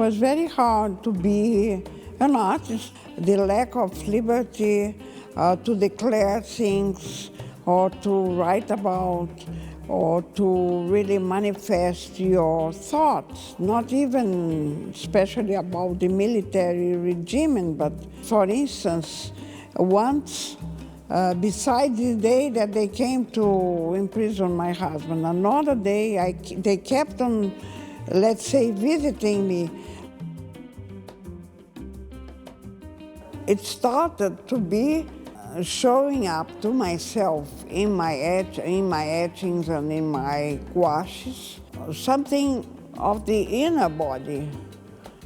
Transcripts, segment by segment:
was very hard to be an artist. The lack of liberty to declare things or to write about or to really manifest your thoughts, not even especially about the military regime, but for instance, once, besides the day that they came to imprison my husband, another day they kept on, let's say, visiting me. It started to be showing up to myself in my etchings and in my gouaches, something of the inner body.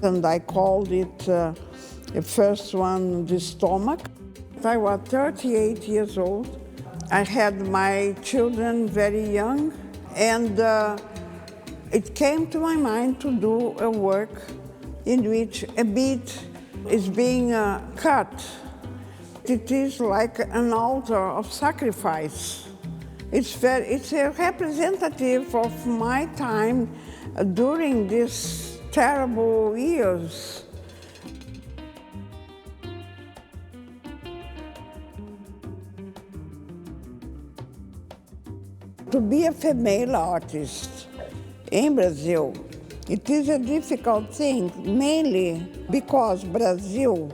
And I called it, the first one, the stomach. I was 38 years old. I had my children very young, and it came to my mind to do a work in which a bead is being cut. It is like an altar of sacrifice. It's a representative of my time during these terrible years. To be a female artist in Brazil, it is a difficult thing, mainly because Brazil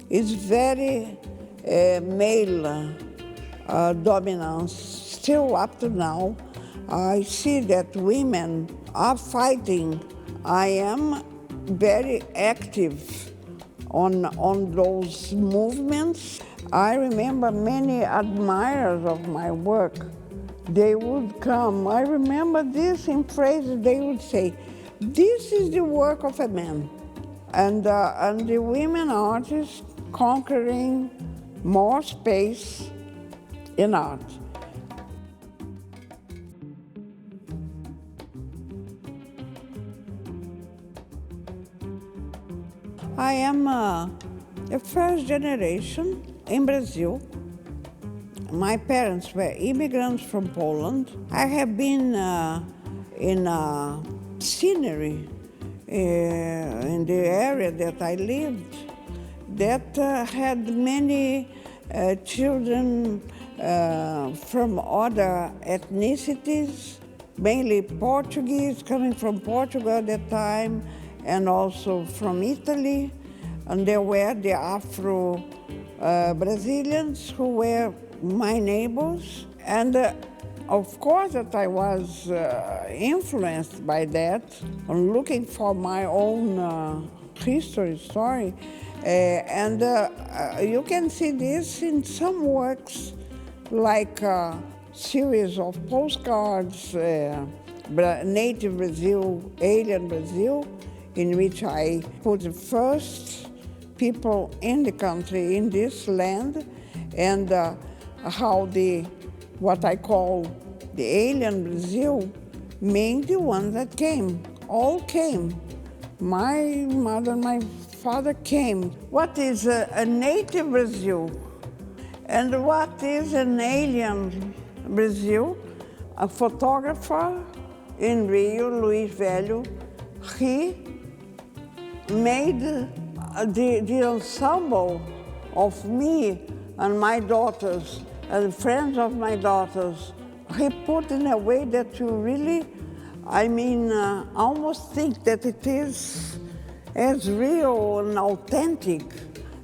is very male dominance. Still up to now, I see that women are fighting. I am very active on those movements. I remember many admirers of my work. They would come. I remember this in phrases. They would say, "This is the work of a man," and the women artists conquering more space in art. I am a first generation in Brazil. My parents were immigrants from Poland. I have been in scenery in the area that I lived that had many children from other ethnicities, mainly Portuguese, coming from Portugal at that time, and also from Italy. And there were the Afro-Brazilians who were my neighbors. And of course that I was influenced by that, and looking for my own story. And you can see this in some works, like a series of postcards, Native Brazil, Alien Brazil, in which I put the first people in the country, in this land, and how what I call the alien Brazil, mean the ones that came, all came. My mother, my father came. What is a native Brazil? And what is an alien Brazil? A photographer in Rio, Luiz Velho, he made the ensemble of me and my daughters and friends of my daughters. He put in a way that you really, almost think that it is as real and authentic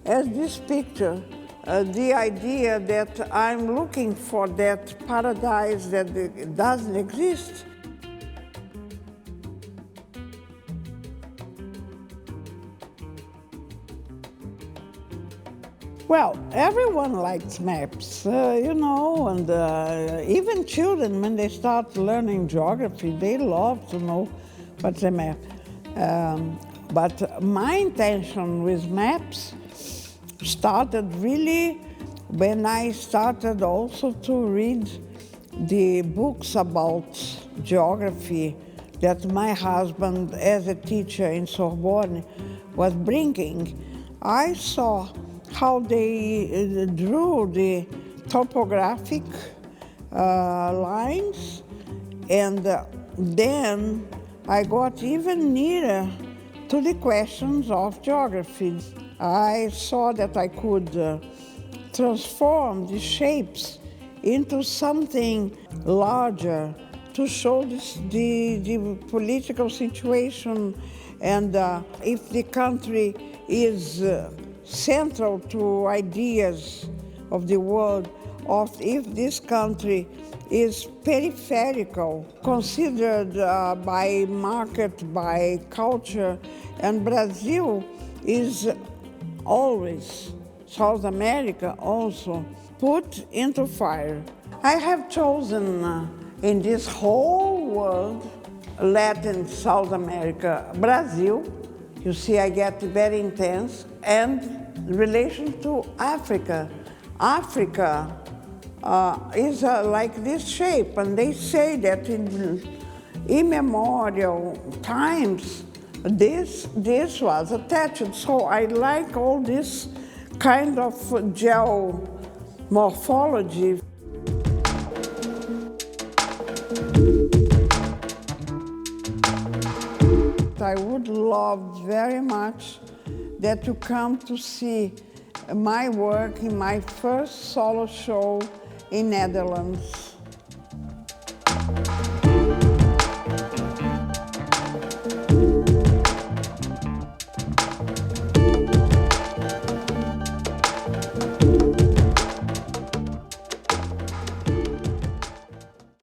as this picture. The idea that I'm looking for that paradise that doesn't exist. Well, everyone likes maps, and even children, when they start learning geography, they love to know what's a map. But my intention with maps started really when I started also to read the books about geography that my husband, as a teacher in Sorbonne, was bringing. I saw how they drew the topographic lines, and then I got even nearer to the questions of geography. I saw that I could transform the shapes into something larger to show the political situation, and if the country is central to ideas of the world, or if this country is peripheral, considered by market, by culture, and Brazil is always, South America also, put into fire. I have chosen in this whole world, Latin, South America, Brazil, you see I get very intense, and relation to Africa. Africa is like this shape, and they say that in immemorial times this was attached. So I like all this kind of geomorphology. I would love very much that you come to see my work in my first solo show in Netherlands.